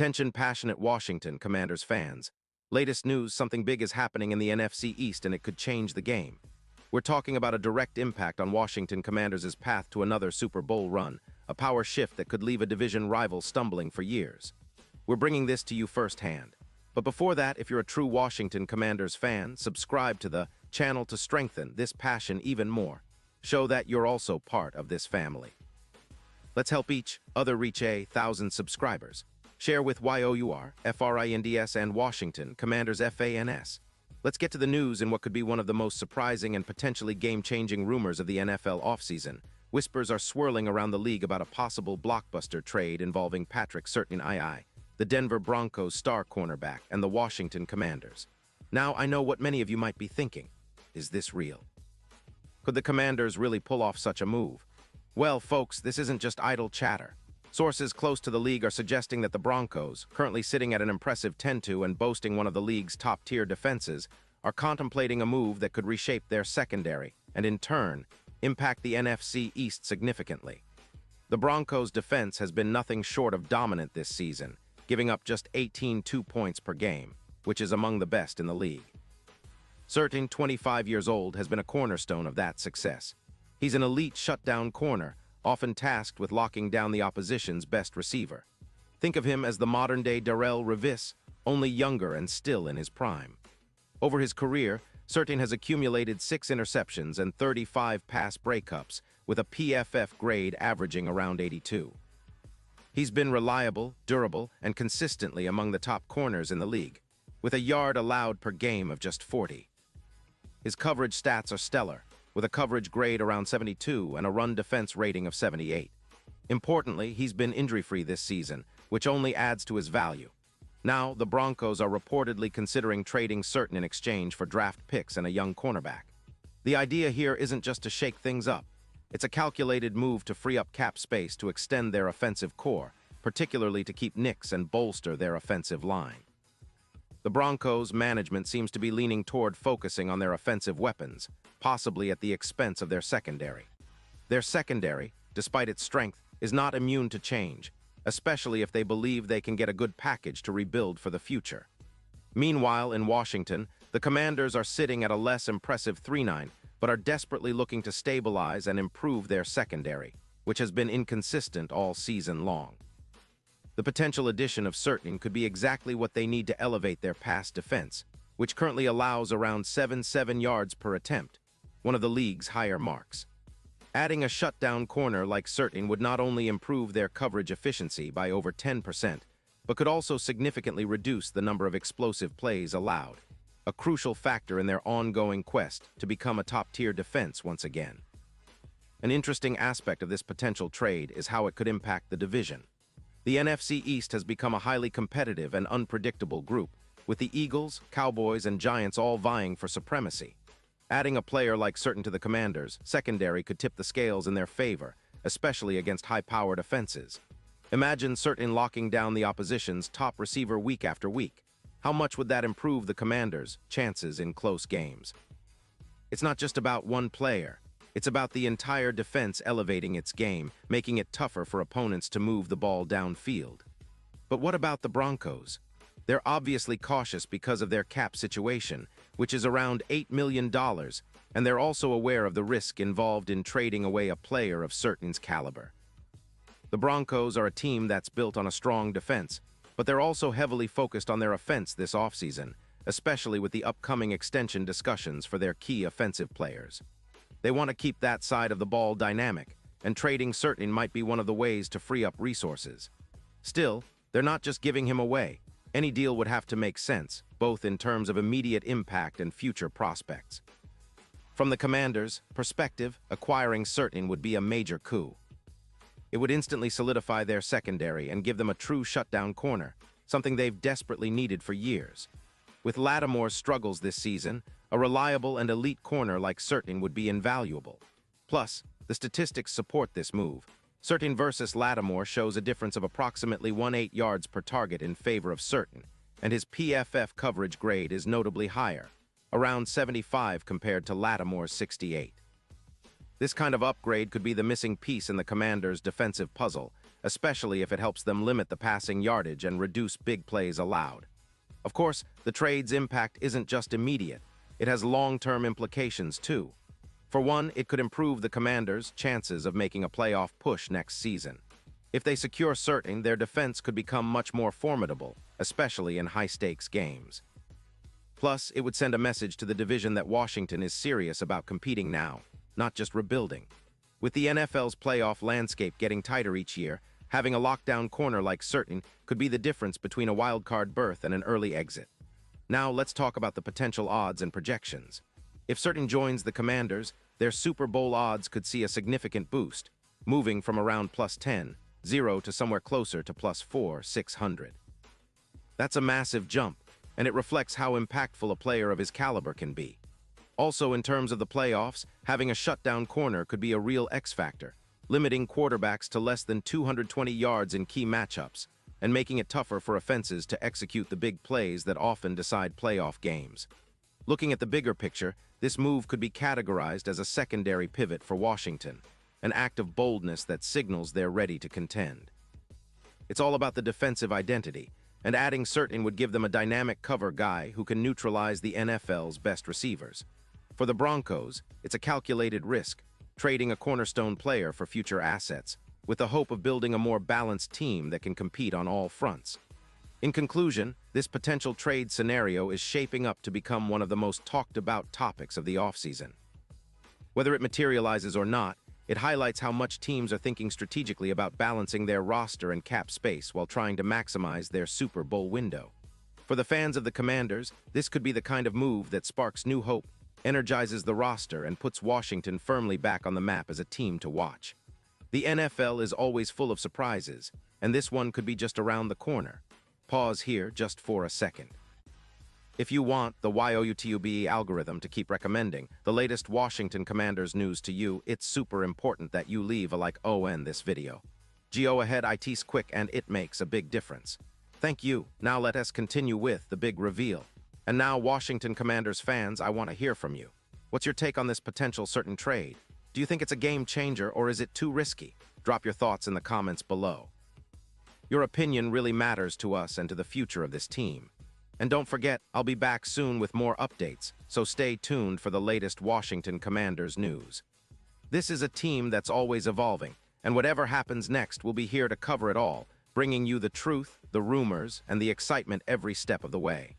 Attention passionate Washington Commanders fans. Latest news, something big is happening in the NFC East and it could change the game. We're talking about a direct impact on Washington Commanders' path to another Super Bowl run, a power shift that could leave a division rival stumbling for years. We're bringing this to you firsthand. But before that, if you're a true Washington Commanders fan, subscribe to the channel to strengthen this passion even more. Show that you're also part of this family. Let's help each other reach 1,000 subscribers. Share with YOUR, FRINDS, and Washington Commanders FANS. Let's get to the news in what could be one of the most surprising and potentially game-changing rumors of the NFL offseason. Whispers are swirling around the league about a possible blockbuster trade involving Patrick Surtain, the Denver Broncos star cornerback, and the Washington Commanders. Now, I know what many of you might be thinking. Is this real? Could the Commanders really pull off such a move? Well, folks, this isn't just idle chatter. Sources close to the league are suggesting that the Broncos, currently sitting at an impressive 10-2 and boasting one of the league's top-tier defenses, are contemplating a move that could reshape their secondary and, in turn, impact the NFC East significantly. The Broncos' defense has been nothing short of dominant this season, giving up just 18 points per game, which is among the best in the league. Surtain, 25 years old, has been a cornerstone of that success. He's an elite shutdown corner, often tasked with locking down the opposition's best receiver. Think of him as the modern-day dail, only younger and still in his prime. Over his career, Surtain has accumulated 6 interceptions and 35 pass breakups, with a PFF grade averaging around 82. He's been reliable, durable, and consistently among the top corners in the league, with a yard allowed per game of just 40. His coverage stats are stellar, with a coverage grade around 72 and a run defense rating of 78. Importantly, he's been injury-free this season, which only adds to his value. Now, the Broncos are reportedly considering trading Surtain in exchange for draft picks and a young cornerback. The idea here isn't just to shake things up. It's a calculated move to free up cap space to extend their offensive core, particularly to keep nicks and bolster their offensive line. The Broncos' management seems to be leaning toward focusing on their offensive weapons, possibly at the expense of their secondary. Their secondary, despite its strength, is not immune to change, especially if they believe they can get a good package to rebuild for the future. Meanwhile, in Washington, the Commanders are sitting at a less impressive 3-9, but are desperately looking to stabilize and improve their secondary, which has been inconsistent all season long. The potential addition of Surtain could be exactly what they need to elevate their pass defense, which currently allows around 7 yards per attempt, one of the league's higher marks. Adding a shutdown corner like Surtain would not only improve their coverage efficiency by over 10%, but could also significantly reduce the number of explosive plays allowed, a crucial factor in their ongoing quest to become a top-tier defense once again. An interesting aspect of this potential trade is how it could impact the division. The NFC East has become a highly competitive and unpredictable group, with the Eagles, Cowboys, and Giants all vying for supremacy. Adding a player like Surtain to the Commanders' secondary could tip the scales in their favor, especially against high-powered offenses. Imagine Surtain locking down the opposition's top receiver week after week. How much would that improve the Commanders' chances in close games? It's not just about one player. It's about the entire defense elevating its game, making it tougher for opponents to move the ball downfield. But what about the Broncos? They're obviously cautious because of their cap situation, which is around $8 million, and they're also aware of the risk involved in trading away a player of Surtain's caliber. The Broncos are a team that's built on a strong defense, but they're also heavily focused on their offense this offseason, especially with the upcoming extension discussions for their key offensive players. They want to keep that side of the ball dynamic, and trading Surtain might be one of the ways to free up resources. Still, they're not just giving him away. Any deal would have to make sense, both in terms of immediate impact and future prospects. From the Commanders' perspective, acquiring Surtain would be a major coup. It would instantly solidify their secondary and give them a true shutdown corner, something they've desperately needed for years. With Lattimore's struggles this season, a reliable and elite corner like Surtain would be invaluable. Plus, the statistics support this move. Surtain versus Lattimore shows a difference of approximately 18 yards per target in favor of Surtain, and his PFF coverage grade is notably higher, around 75 compared to Lattimore's 68. This kind of upgrade could be the missing piece in the Commanders' defensive puzzle, especially if it helps them limit the passing yardage and reduce big plays allowed. Of course, the trade's impact isn't just immediate. It has long-term implications, too. For one, it could improve the Commanders' chances of making a playoff push next season. If they secure Certain, their defense could become much more formidable, especially in high-stakes games. Plus, it would send a message to the division that Washington is serious about competing now, not just rebuilding. With the NFL's playoff landscape getting tighter each year, having a lockdown corner like Certain could be the difference between a wild-card berth and an early exit. Now, let's talk about the potential odds and projections. If Certain joins the Commanders, their Super Bowl odds could see a significant boost, moving from around +10, 0 to somewhere closer to +4, 600. That's a massive jump, and it reflects how impactful a player of his caliber can be. Also, in terms of the playoffs, having a shutdown corner could be a real X-factor, limiting quarterbacks to less than 220 yards in key matchups, and making it tougher for offenses to execute the big plays that often decide playoff games. Looking at the bigger picture, this move could be categorized as a secondary pivot for Washington, an act of boldness that signals they're ready to contend. It's all about the defensive identity, and adding Certain would give them a dynamic cover guy who can neutralize the NFL's best receivers. For the Broncos, it's a calculated risk, trading a cornerstone player for future assets, with the hope of building a more balanced team that can compete on all fronts. In conclusion, this potential trade scenario is shaping up to become one of the most talked-about topics of the offseason. Whether it materializes or not, it highlights how much teams are thinking strategically about balancing their roster and cap space while trying to maximize their Super Bowl window. For the fans of the Commanders, this could be the kind of move that sparks new hope, energizes the roster, and puts Washington firmly back on the map as a team to watch. The NFL is always full of surprises, and this one could be just around the corner. Pause here just for a second. If you want the YouTube algorithm to keep recommending the latest Washington Commanders news to you, it's super important that you leave a like on this video. Go ahead, it's quick and it makes a big difference. Thank you. Now let us continue with the big reveal. And now, Washington Commanders fans, I want to hear from you. What's your take on this potential Certain trade? Do you think it's a game changer or is it too risky? Drop your thoughts in the comments below. Your opinion really matters to us and to the future of this team. And don't forget, I'll be back soon with more updates, so stay tuned for the latest Washington Commanders news. This is a team that's always evolving, and whatever happens next, we'll be here to cover it all, bringing you the truth, the rumors, and the excitement every step of the way.